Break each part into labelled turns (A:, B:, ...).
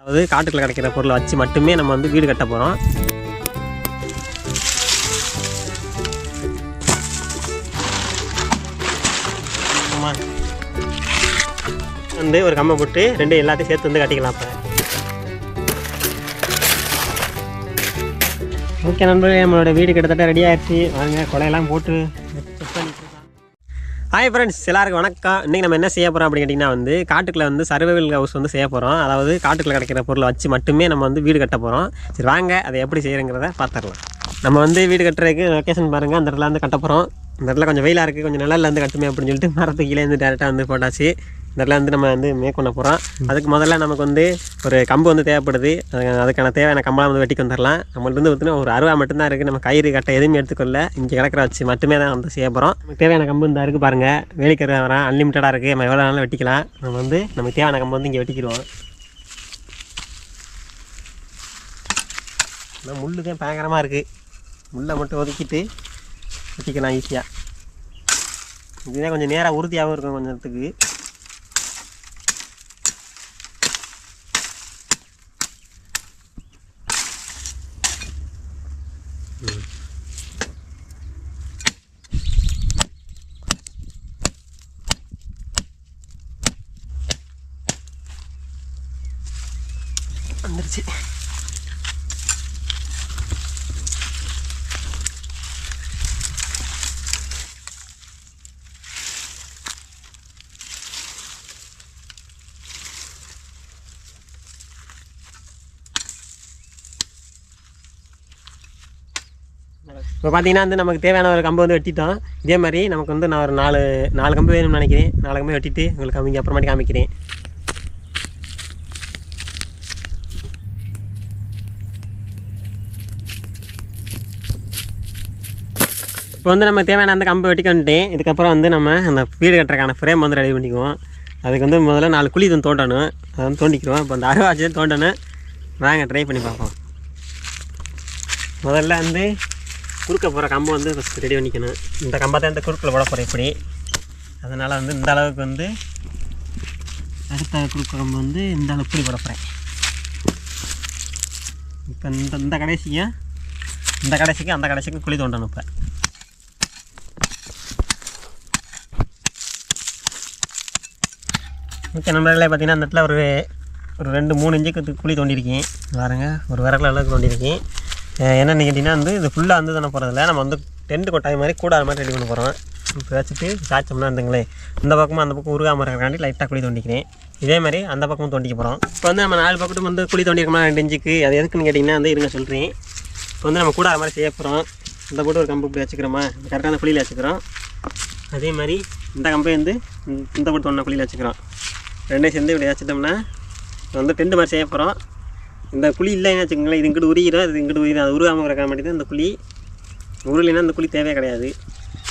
A: அதாவது காட்டுக்குள்ள கிடைக்கிற பொருளை வச்சு மட்டுமே நம்ம வந்து வீடு கட்ட போகிறோம். வந்து ஒரு கம்பை போட்டு ரெண்டு எல்லாத்தையும் சேர்த்து வந்து கட்டிக்கலாம். இப்போ ஓகே நண்பர்களே, நம்மளோட வீடு கிட்டத்தட்ட ரெடி ஆகிடுச்சு. வாங்க கொலையெல்லாம் போட்டு செக் பண்ணிட்டு. ஹாய் ஃப்ரெண்ட்ஸ், எல்லாருக்கும் வணக்கம். இன்றைக்கி நம்ம என்ன செய்ய போகிறோம் அப்படின்னு கேட்டிங்கன்னா வந்து காட்டுக்குள்ளே வந்து சர்வைவல் ஹவுஸ் வந்து செய்ய போகிறோம். அதாவது காட்டுக்குள்ளே கிடைக்கிற பொருளை வச்சு மட்டுமே நம்ம வந்து வீடு கட்ட போகிறோம். சரி வாங்க அதை எப்படி செய்கிறங்கிறத பார்த்துடலாம். நம்ம வந்து வீடு கட்டுறதுக்கு லொக்கேஷன் பாருங்கள். அந்த இடத்துல வந்து கட்ட போகிறோம். இந்த இடத்துல கொஞ்சம் வெயிலாக இருக்குது, கொஞ்சம் நிழல்ல இருந்து கட்டுமே அப்படின்னு சொல்லிட்டு மரத்துக்கு கீழே வந்து டேரெக்டாக வந்து போட்டாச்சு. இந்த இடத்துல வந்து நம்ம வந்து மேக் பண்ண போகிறோம். அதுக்கு முதல்ல நமக்கு வந்து ஒரு கம்பு வந்து தேவைப்படுது. அதுக்கான தேவையான கம்பெல்லாம் வந்து வெட்டிக்கு வந்துடலாம். நம்மளுக்கு வந்து பார்த்தீங்கன்னா ஒரு அருவா மட்டும்தான் இருக்குது. நம்ம கயிறு கட்டை எதுவுமே எடுத்துக்கொள்ள இங்கே கிடக்கிற வச்சு மட்டுமே தான் வந்து செய்ய போகிறோம். நமக்கு தேவையான கம்பு இந்த இருக்குது பாருங்கள். வேலிக்கரு வரேன் அன்லிமிட்டடாக இருக்குது. நம்ம எவ்வளோ நாளும் வெட்டிக்கலாம். நம்ம வந்து நமக்கு தேவையான கம்பு வந்து இங்கே வெட்டிக்கிடுவோம். ஆனால் முள்ளு தான் பயங்கரமாக இருக்குது. முள்ளை மட்டும் ஒதுக்கிட்டு வெட்டிக்கலாம் ஈஸியாக. இதுதான் கொஞ்சம் நேராக உறுதியாகவும் இருக்கும் கொஞ்சம் நேரத்துக்கு. வந்துருச்சு. இப்போ பார்த்தீங்கன்னா வந்து நமக்கு தேவையான ஒரு கம்பு வந்து வெட்டிட்டோம். இதே மாதிரி நமக்கு வந்து நான் ஒரு நாலு கம்பு வேணும்னு நினைக்கிறேன். 4 கம்பு வெட்டிட்டு உங்களுக்கு அப்புறமாட்டி காமிக்கிறேன். இப்போ வந்து நம்ம தேவையான அந்த கம்பு வெட்டிக்கிட்டேன். இதுக்கப்புறம் வந்து நம்ம அந்த வீடு கட்டுறதுக்கான ஃப்ரேம் வந்து ரெடி பண்ணிக்குவோம். அதுக்கு வந்து முதல்ல 4 குழி வந்து தோண்டணும். அதை வந்து தோண்டிக்கிறோம். இப்போ அந்த அருவாச்சு தோண்டணும். வாங்க ட்ரை பண்ணி பார்ப்போம். முதல்ல வந்து குறுக்க போகிற கம்பு வந்து ஃபஸ்ட்டு ரெடி பண்ணிக்கணும். இந்த கம்பை தான் இந்த குறுக்கில் போட போகிறேன் இப்படி. அதனால் வந்து இந்த அளவுக்கு வந்து அடுத்த குறுக்கு கம்பு வந்து இந்த அளவுக்கு இப்படி போட போகிறேன். இப்போ இந்த கடைசிக்கு அந்த கடைசிக்கு குழி தோண்டணும். இப்போ ஓகே நண்பர்களே, பார்த்தீங்கன்னா அந்த இடத்துல ஒரு 2-3 இன்ச்சுக்கு குழி தோண்டியிருக்கேன். பாருங்க, ஒரு விரல் அளவுக்கு தோண்டியிருக்கேன். என்னென்னு கேட்டிங்கன்னா வந்து இது ஃபுல்லாக வந்து தானே போகிறதில்ல, நம்ம வந்து டென்ட் கொட்டாய் மாதிரி கூடாத மாதிரி ரெடி பண்ண போகிறோம். இப்போ வச்சுட்டு சாய்ச்சோம்னா இருந்துங்களே இந்த பக்கமும் அந்த பக்கம் உருகாமல் இருக்கிறக்காண்டி லைட்டாக குழி தோண்டிக்கிறேன். இதே மாதிரி அந்த பக்கமும் தோண்டிக்க போகிறோம். இப்போ வந்து நம்ம 4 பக்கத்தும் வந்து குழி தோண்டிருக்கோம்னா 2 இன்ச்சுக்கு. அது எதுக்குன்னு கேட்டிங்கன்னா வந்து இருங்க சொல்கிறேன். இப்போ வந்து நம்ம கூடாத மாதிரி செய்ய போகிறோம். இந்த போட்டு ஒரு கம்பு இப்படி வச்சுக்கிறோமா, கரெக்டான குழியில் வச்சுக்கிறோம். அதே மாதிரி இந்த கம்பை வந்து இந்த போட்டு தோண்டின குழியில் வச்சுக்கிறோம். 2 சேர்ந்து இப்படி வச்சுட்டோம்னா வந்து டென்ட் மாதிரி செய்ய போகிறோம். இந்த குழி இல்லைன்னு வச்சுக்கோங்களேன், இது இங்கிட்டு உரிகிறோம், இது இங்கிட்டு உரிகிறோம். அது உருவாமல் இருக்கிற மாதிரி தான் இந்த குழி. உருளைனா அந்த குழி தேவையே கிடையாது.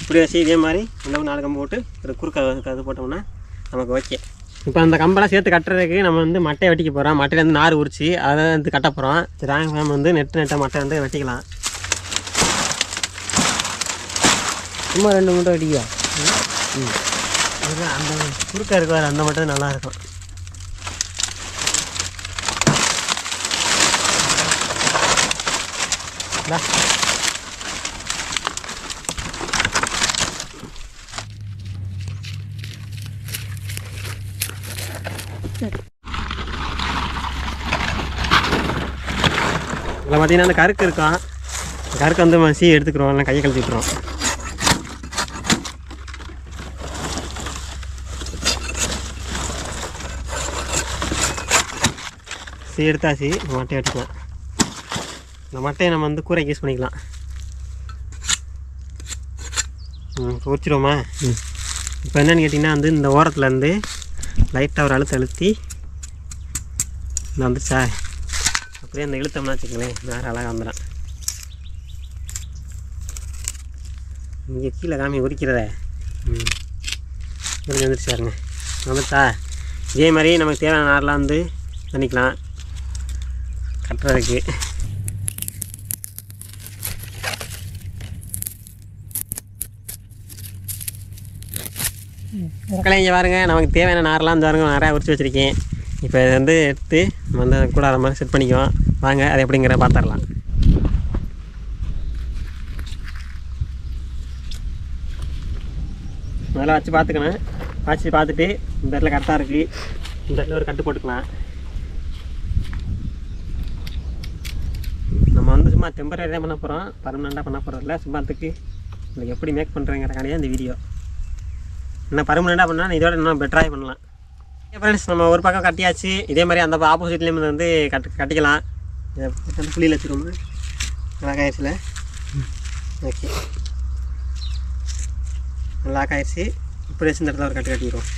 A: இப்படி வச்சு இதே மாதிரி இந்த 4 கம்பு போட்டு ஒரு குறுக்க அது போட்டோம்னா நமக்கு ஓகே. இப்போ அந்த கம்பெல்லாம் சேர்த்து கட்டுறதுக்கு நம்ம வந்து மட்டையை வெட்டிக்க போகிறோம். மட்டையிலேருந்து நார் உரிச்சு அதை வந்து கட்ட போகிறோம். சரி நம்ம வந்து நெட்டை மட்டை வந்து வெட்டிக்கலாம். சும்மா 2 மூட்டை வெட்டிக்குவா. அந்த குறுக்க இருக்கார் அந்த மட்டும் நல்லாயிருக்கும். இதில் பார்த்தீங்கன்னா அந்த கருக்கு இருக்கும். கருக்கு வந்து மசி எடுத்துக்கிறோம், எல்லாம் கையை கழுத்தி விட்டுறோம். எடுத்தாச்சு. மட்டையை வெட்டிக்கலாம். இந்த மட்டையை நம்ம வந்து கூரைக்கு யூஸ் பண்ணிக்கலாம். உரிச்சிடுவோமா? இப்போ என்னென்னு கேட்டிங்கன்னா வந்து இந்த ஓரத்தில் இருந்து லைட்டாக ஒரு அழுத்தி இந்த வந்துச்சா அப்படியே அந்த இழுத்தோம்னா வச்சுக்கங்களேன், வேறு அழகாக வந்துடும். இங்கே கீழே காமி உரிக்கிறத கொஞ்சம் வந்துருச்சாருங்க வந்துட்டா. இதே மாதிரி நமக்கு தேவையான நாரெலாம் வந்து பண்ணிக்கலாம் கட்டுறதுக்கு. மக்களே இங்கே பாருங்க, நமக்கு தேவையான நாரெலாம் இந்த பாருங்க நிறையா உரிச்சு வச்சுருக்கேன். இப்போ இதை வந்து எடுத்து நம்ம வந்து கூடாத மாதிரி செட் பண்ணிக்குவோம். வாங்க அது எப்படிங்கிற பார்த்துடலாம். முதல்ல வச்சு பார்த்துக்கணும். வச்சு பார்த்துட்டு இந்த இடத்துல கரெக்டாக இருக்குது, இந்த இடத்துல ஒரு கட்டு போட்டுக்கலாம். நம்ம வந்து சும்மா டெம்பரரியாக பண்ண போகிறோம், பர்மனெண்ட்டாக பண்ண போகிறதில்ல. சும்மா அதுக்கு உங்களுக்கு எப்படி மேக் பண்ணுறேங்கிறக்காண்டியே இந்த வீடியோ. இன்னும் பர்மனெண்ட்டாக பண்ணால் இதோட இன்னும் பெட்டராக பண்ணலாம். ஃப்ரெண்ட்ஸ், நம்ம ஒரு பக்கம் கட்டியாச்சு. இதே மாதிரி அந்த ஆப்போசிட்லேயும் வந்து கட்டிக்கலாம். புளியில் வச்சுக்கோங்க. லாக் ஓகே, லாக் ஆயிடுச்சு. இப்படி வச்சு இந்த இடத்துல ஒரு கட்டிடுவோம்.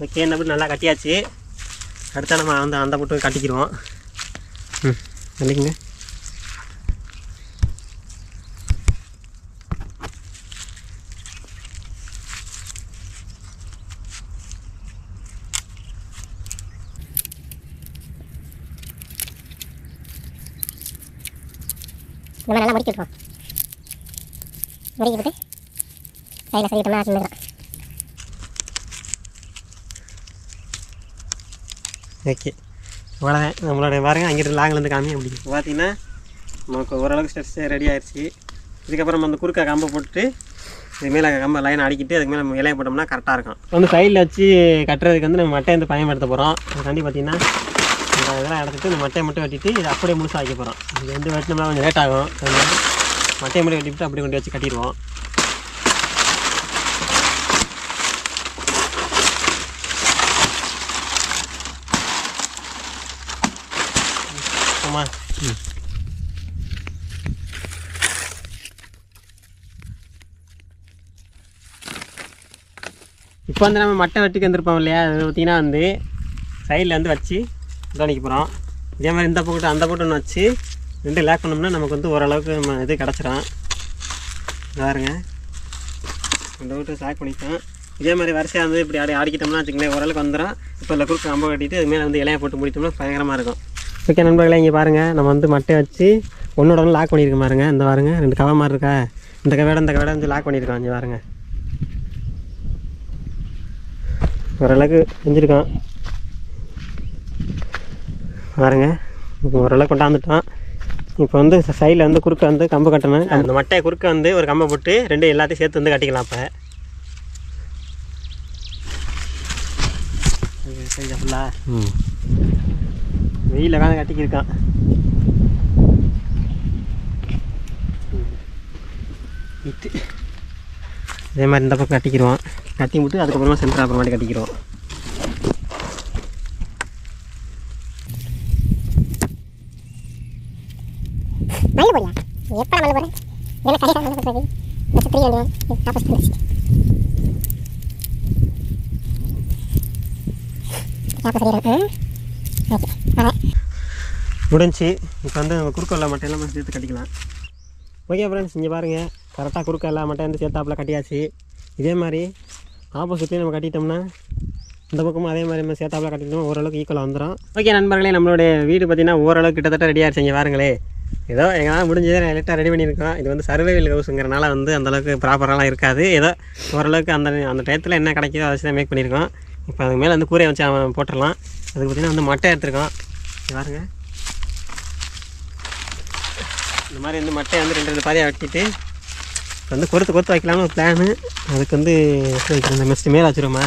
A: ஓகே, என்ன போட்டு நல்லா கட்டியாச்சு. அடுத்தா நம்ம வந்து அந்த போட்டு கட்டிக்கிடுவோம். கட்டிக்குங்க.
B: நம்ம நல்லா முடிச்சு விட்டுருவோம். முடிக்க போட்டு கையில் சொல்லிட்டோம்னா சொல்லிடுறோம்.
A: ஓகே, அவ்வளோதான். நம்மளோட பாருங்க, அங்கிட்டு லாங்கிலேருந்து காமி. அப்படி பார்த்தீங்கன்னா நமக்கு ஓரளவுக்கு ஸ்டெப்ஸ் ரெடி ஆயிடுச்சு. இதுக்கப்புறம் அந்த குறுக்கா கம்பை போட்டுட்டு இது மேலே கம்பை லைனை அடிக்கிட்டு அதுக்கு மேலே நம்ம இலையை போட்டோம்னா கரெக்டாக இருக்கும். வந்து சைடில் வச்சு கட்டுறதுக்கு வந்து நம்ம மட்டையை வந்து பயன்படுத்த போகிறோம். அதுக்காண்டி பார்த்தீங்கன்னா இதெல்லாம் எடுத்துகிட்டு இந்த மட்டையை மட்டும் வெட்டிட்டு இது அப்படியே முழுசாக வைக்க போகிறோம். இது வந்து வெட்டினோம்னா கொஞ்சம் லேட் ஆகும். அதனால மட்டையை மட்டும் வெட்டிவிட்டு அப்படியே கொண்டு வச்சு கட்டிடுவோம். ஆமாம், இப்போ வந்து நம்ம மட்டை வெட்டிக்கு வந்துருப்போம் இல்லையா, அது பார்த்திங்கன்னா வந்து சைடில் வந்து வச்சு கவனிக்க போகிறோம். இதே மாதிரி இந்த போட்டு அந்த போட்டு ஒன்று வச்சு ரெண்டு லேக் பண்ணோம்னா நமக்கு வந்து ஓரளவுக்கு நம்ம இது கிடச்சிரும். பாருங்க, ரெண்டு போட்டு லேக் பண்ணிட்டோம். இதே மாதிரி வரிசையாக வந்து இப்படி ஆடிக்கிட்டோம்னா வச்சுக்கங்களேன், ஓரளவுக்கு வந்துடும். இப்போ இல்லை குறுக்கு கம்பை கட்டிட்டு அது மேலே வந்து இலையை போட்டு முடித்தோம்னா பயங்கரமாக இருக்கும். ஓகே நண்பர்களே, இங்கே பாருங்கள், நம்ம வந்து மட்டை வச்சு ஒன்றோட ஒன்று லாக் பண்ணியிருக்கோம். பாருங்கள், இந்த பாருங்கள், ரெண்டு கவை மாதிரி இருக்கா, இந்த கவையோட வந்து லாக் பண்ணியிருக்கோம். இங்கே பாருங்கள், ஓரளவுக்கு செஞ்சுருக்கோம். பாருங்க, இப்போ ஓரளவுக்கு கொண்டாந்துட்டோம். இப்போ வந்து சைடில் வந்து குறுக்க வந்து கம்பு கட்டணும். அந்த மட்டையை குறுக்க வந்து ஒரு கம்பை போட்டு ரெண்டு எல்லாத்தையும் சேர்த்து வந்து கட்டிக்கலாம். இப்போ செஞ்ச ஃபுல்லாக வெயிலில் காண கட்டிக்கிருக்கான். இதே மாதிரி இந்த பக்கம் கட்டிக்கிடுவோம். கட்டி விட்டு அதுக்கப்புறமா சென்டர் அப்புறமாட்டி கட்டிக்கிடுவோம்.
B: மல்லு போடியா, எப்போ மல்லு போடுறேன் இதெல்லாம் கடையாக மல்லு போடுறது பஸ் 3 வேணும். ஆப்போசிட் வந்துச்சு.
A: முடிஞ்சு. இப்போ வந்து நம்ம குறுக்க எல்லா மட்டை எல்லாம் சேர்த்து கட்டிக்கலாம். ஓகே ஃப்ரெண்ட்ஸ், இங்கே பாருங்கள், கரெக்டாக குறுக்க எல்லா மட்டை வந்து சேர்த்தாப்பில் கட்டியாச்சு. இதே மாதிரி ஆப்போசிட்லேயும் நம்ம கட்டிட்டோம்னா இந்த பக்கமும் அதே மாதிரி நம்ம சேர்த்தாப்பில் கட்டிட்டோம்னா ஓரளவுக்கு ஈக்குவலாக வந்துடும். ஓகே நண்பர்களே, நம்மளுடைய வீடு பார்த்திங்கன்னா ஓரளவுக்கு கிட்டத்தட்ட ரெடி ஆகிடுச்சு. இங்கே பாருங்களே, ஏதோ எங்களால் முடிஞ்சதே லைட்டாக ரெடி பண்ணியிருக்கோம். இது வந்து சர்வைவல் ஹவுஸுங்கிறனால வந்து அந்தளவுக்கு ப்ராப்பராலாம் இருக்காது. ஏதோ ஓரளவுக்கு அந்த டயத்தில் என்ன கிடைக்கிதோ அதை வச்சு தான் மேக் பண்ணியிருக்கோம். இப்போ அதுக்கு மேலே வந்து கூரையை வச்சு போட்டுடலாம். அதுக்கு பார்த்திங்கன்னா வந்து மட்டை எடுத்துருக்கோம். பாருங்க, இந்த மாதிரி வந்து மட்டையை வந்து ரெண்டு பாதியாக வெட்டிட்டு வந்து கொறுத்து வைக்கலாம்னு ஒரு பிளானு. அதுக்கு வந்து வைக்கிறேன், மெஸ்ட்டு மேலே வச்சுருவோமா.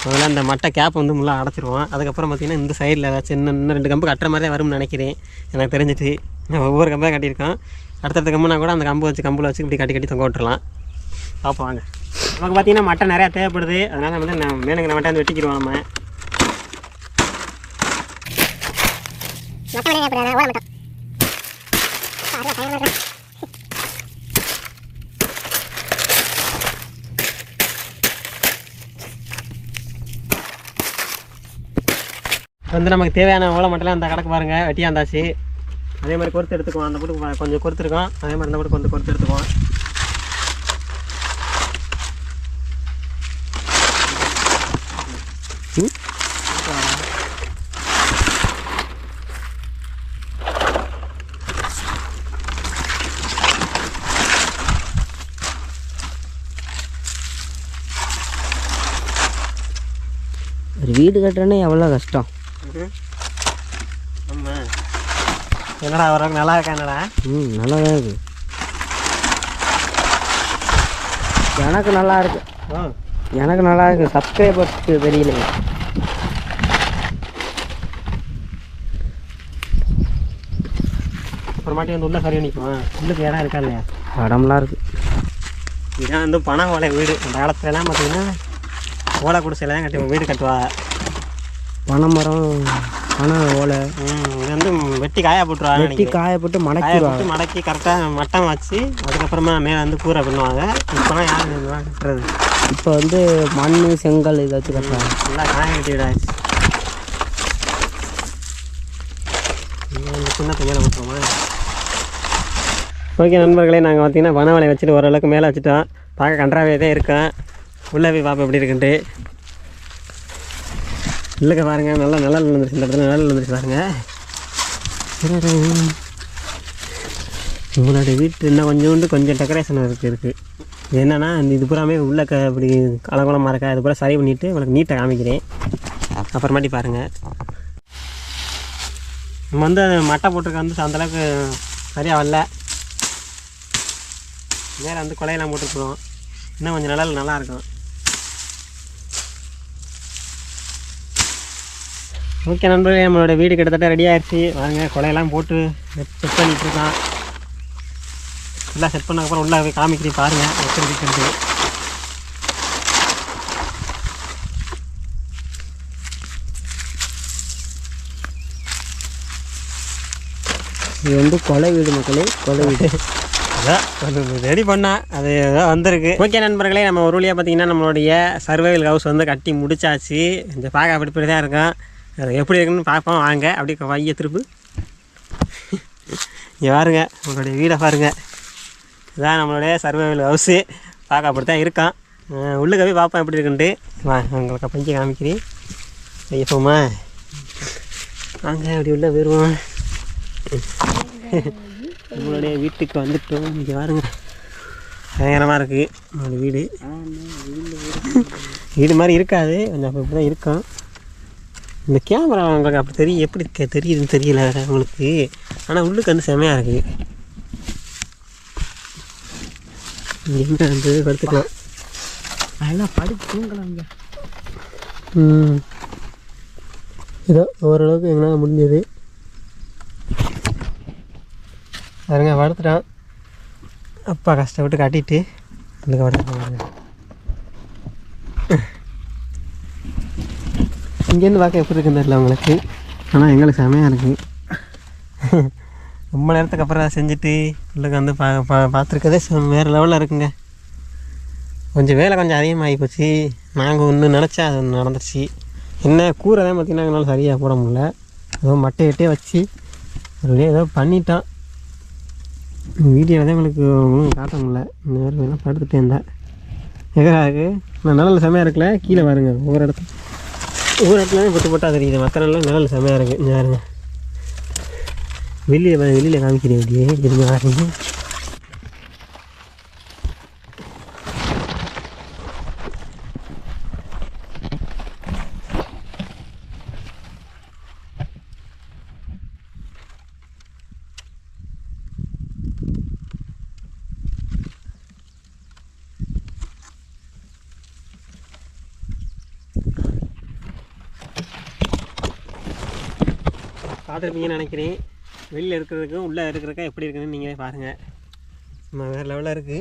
A: முதல்ல அந்த மட்டை கேப் வந்து முள்ளா அடைச்சிருவோம். அதுக்கப்புறம் பார்த்திங்கன்னா இந்த சைடில் ஏதாச்சும் இன்னும் 2 கம்பு கட்டுற மாதிரி தான் வரும்னு நினைக்கிறேன். எனக்கு தெரிஞ்சிட்டு ஒவ்வொரு கம்பாக கட்டியிருக்கோம். அடுத்தடுத்த கம்புனா கூட அந்த கம்பில் வச்சு இப்படி கட்டி தொங்க விட்டுறலாம். பார்ப்போம் வாங்க. நமக்கு பார்த்திங்கன்னா மட்டை நிறையா தேவைப்படுது. அதனால் வந்து மேலுங்கிற மட்டை வந்து வெட்டிக்கிடுவோம். நம்ம வந்து நமக்கு தேவையான ஓலை மட்டும் அந்த கணக்கு பாருங்கள் வெட்டியாந்தாச்சு. அதே மாதிரி கொறுத்து எடுத்துக்குவோம். அந்த போட்டு கொஞ்சம் கொறுத்துருக்கோம். அதே மாதிரி இந்த போட்டு கொஞ்சம் கொறுத்து எடுத்துக்குவோம்.
C: ஒரு வீடு கட்டுறேன்னா எவ்வளோ கஷ்டம்.
A: ஆமாம். என்னடா வரவங்க நல்லா இருக்கா? என்னடா
C: நல்லா தான் இருக்குது. எனக்கு நல்லா இருக்கு. எனக்கு நல்லா இருக்கு. சப்ஸ்கிரைபர்ஸ்க்கு தெரியலைங்க.
A: அப்புறமாட்டி வந்து உள்ளே சரி நிற்கும். உள்ளுக்கு இடம் இருக்கா இல்லையா?
C: இடம்லாம் இருக்குது.
A: இதுதான் வந்து பனை ஓலை வீடு. அந்த காலத்துலலாம் பார்த்தீங்கன்னா ஓலை குடிசையில் தான் கட்டி வீடு கட்டுவா.
C: பனை மரம், பனை ஓலை
A: இது வந்து வெட்டி காய போட்டுருவாங்க.
C: வெட்டி காய போட்டு
A: மடக்கி கரெக்டாக மட்டம் வச்சு அதுக்கப்புறமா மேலே வந்து கூரை பண்ணுவாங்க. இப்போலாம் யாரும் இதெல்லாம் கட்டுறது?
C: இப்போ வந்து மண் செங்கல் இதை வச்சு கட்டுறாங்க.
A: நல்லா காய கட்டி விடாச்சு. சின்ன மேலே போட்டுருவோமா? ஓகே நண்பர்களே, நாங்கள் பார்த்தீங்கன்னா பனை ஓலையை வச்சுட்டு ஓரளவுக்கு மேலே வச்சுட்டோம். பார்க்க கன்றாவே தான் இருக்கேன். உள்ளே போய் பார்ப்போம் எப்படி இருக்குன்ட்டு. இல்லைக்க பாருங்கள், நல்லா நிழல் விழுந்துருச்சு. இந்த இடத்துல நிழல் விழுந்துருச்சு பாருங்கள். உங்களுடைய வீட்டு இன்னும் கொஞ்சம் டெக்கரேஷன் இருக்குது. இது என்னென்னா இது பூராமே உள்ளே இப்படி கலகுலமாக இருக்கா, இது பூரா சரி பண்ணிவிட்டு உங்களுக்கு நீட்டாக காமிக்கிறேன். அப்புறமாட்டி பாருங்கள். நம்ம வந்து மட்டை போட்டிருக்க வந்து அந்தளவுக்கு சரியாக வரல. மேலே வந்து கொலையெல்லாம் போட்டுருக்குறோம். இன்னும் கொஞ்சம் நிழல் நல்லாயிருக்கும். ஓகே நண்பர்களே, நம்மளோட வீடு கிட்டத்தட்ட ரெடி ஆகிடுச்சு. வாங்க கொலையெல்லாம் போட்டு செட் பண்ணிகிட்ருக்கான். எல்லாம் செட் பண்ணதுக்கப்புறம் உள்ளே போய் காமிக்கிறேன் பாருங்கள் எப்படி இருக்கிறது.
C: இது வந்து கொலை வீடு மக்களே, கொலை வீடு.
A: அதான் ரெடி பண்ணால் அது ஏதோ வந்திருக்கு. ஓகே நண்பர்களே, நம்ம ஒரு வழியாக பார்த்திங்கன்னா நம்மளுடைய சர்வைவல் ஹவுஸ் வந்து கட்டி முடிச்சாச்சு. இந்த பார்க்க அப்படி தான் இருக்கும். அது எப்படி இருக்குன்னு பார்ப்போம் வாங்க. அப்படி வைய திருப்பு இங்கே பாருங்க, உங்களுடைய வீடை பாருங்கள். இதுதான் நம்மளுடைய சர்வைவல் ஹவுஸு. பார்க்க அப்படி தான் இருக்கான். உள்ளுக்க போய் பார்ப்போம் எப்படி இருக்குன்ட்டு. உங்களுக்கு பஞ்சு காமிக்கிறேன். ஐயப்போமா வாங்க அப்படி உள்ளே போயிடுவோம். நம்மளுடைய வீட்டுக்கு வந்துட்டோம். இங்கே பாருங்க, பயங்கரமாக இருக்குது நம்மளோட வீடு. வீடு மாதிரி இருக்காது, கொஞ்சம் அப்போ இப்படி தான் இருக்கும். இந்த கேமரா உங்களுக்கு அப்படி தெரியும், எப்படி தெரியுதுன்னு தெரியல உங்களுக்கு. ஆனால் உள்ளுக்கு வந்து செமையாக இருக்குது. எங்கே வந்து படுத்துக்கலாம்.
C: அதெல்லாம் படுத்து தூங்கலாங்க.
A: ஏதோ ஓரளவுக்கு எங்களால் முடிஞ்சது. பாருங்க படுத்துட்டான். அப்பா கஷ்டப்பட்டு கட்டிட்டு அதுக்கு படுத்துட்டாங்க. இங்கேருந்து பார்க்க எப்படி இருக்குன்னு தெரியல உங்களுக்கு, ஆனால் எங்களுக்கு செமையாக இருக்குது. ரொம்ப நேரத்துக்கு அப்புறம் செஞ்சுட்டு உள்ளுக்கு வந்து பார்த்துருக்கதே வேறு லெவலில் இருக்குங்க. கொஞ்சம் வேலை கொஞ்சம் அதிகமாகி போச்சு. நாங்கள் ஒன்று நினச்சா அது ஒன்று நடந்துருச்சு. என்ன கூரை தான் பார்த்திங்கன்னா எங்களால் சரியாக போட முடியல. ஏதோ மட்டையிட்டே வச்சு ஒரு ஏதோ பண்ணிட்டான். வீடியோவில் தான் உங்களுக்கு காட்ட முடியல. இந்த மாதிரி வேணால் படுத்துகிட்டே இருந்தேன். எதாவது நான் நிழல் செமையாக இருக்குல்ல. கீழே பாருங்க, ஒவ்வொரு இடத்துலையும் பொட்டு போட்டால் தெரியுது. மற்ற நாளில் நிழல் செமையாக இருக்குது. இங்கே பாருங்க, வெளியில் காமிக்கிறேன். அப்படியே இருந்து பாருங்க. பார்த்துருப்பீங்கன்னு நினைக்கிறேன். வெளியில் இருக்கிறதுக்கும் உள்ளே இருக்கிறதுக்கும் எப்படி இருக்குன்னு நீங்களே பாருங்கள். நம்ம வேறு லெவலில் இருக்குது.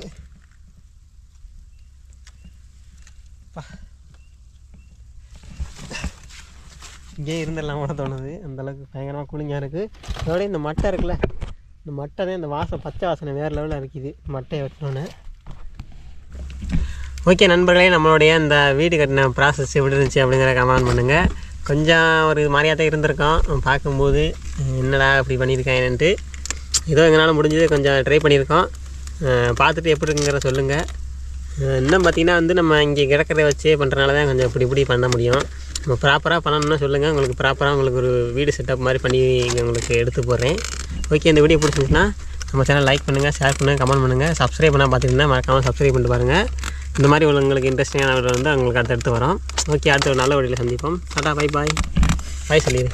A: இங்கே இருந்துடலாம் கூட தோணுது. அந்தளவுக்கு பயங்கரமாக கூலிங்காக இருக்குது. அதோட இந்த மட்டை இருக்குல்ல, இந்த மட்டை தான் இந்த வாசம், பச்சை வாசனை வேறு லெவலில் இருக்குது மட்டையை வச்சோன்னே. ஓகே நண்பர்களே, நம்மளுடைய இந்த வீடு கட்டின ப்ராசஸ் எப்படி இருந்துச்சு அப்படிங்கிற கமெண்ட் பண்ணுங்கள். கொஞ்சம் ஒரு மாதிரியாக தான் இருந்திருக்கோம் பார்க்கும்போது. என்னடா இப்படி பண்ணியிருக்கேன் என்னன்ட்டு. ஏதோ எங்களால் முடிஞ்சது கொஞ்சம் ட்ரை பண்ணியிருக்கோம். பார்த்துட்டு எப்படி இருக்குங்கிற சொல்லுங்கள். இன்னும் பார்த்திங்கன்னா வந்து நம்ம இங்கே கிடக்கிறத வச்சே பண்ணுறனால தான் கொஞ்சம் இப்படி பண்ண முடியும். நம்ம ப்ராப்பராக பண்ணணும்னா சொல்லுங்கள். உங்களுக்கு ப்ராப்பராக உங்களுக்கு ஒரு வீடு செட்டப் மாதிரி பண்ணி இங்கே உங்களுக்கு எடுத்து போடுறேன். ஓகே, இந்த வீடியோ பிடிச்சிருந்துச்சுன்னா நம்ம சேனல் லைக் பண்ணுங்கள், ஷேர் பண்ணுங்கள், கமெண்ட் பண்ணுங்கள். சப்ஸ்கிரைப் பண்ணால் பார்த்துட்டிங்கன்னா மறக்காமல் சப்ஸ்கிரைப் பண்ணிட்டு பாருங்கள். இந்த மாதிரி உங்களுக்கு இன்ட்ரெஸ்டிங்கான வீடியோ வந்து உங்களுக்கு அடுத்தடுத்து வரும். ஓகே, அடுத்த ஒரு நல்ல வீடியோவில் சந்திப்போம். Tata, bye bye. பாய் சொல்லிடு.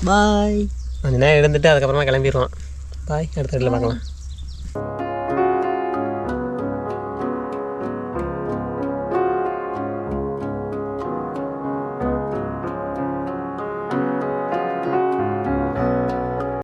C: பாய்.
A: கொஞ்சம் நேரம் இருந்துட்டு அதுக்கப்புறமா கிளம்பிடுவோம். பாய், அடுத்த வீடியோவில் பார்க்கலாம்.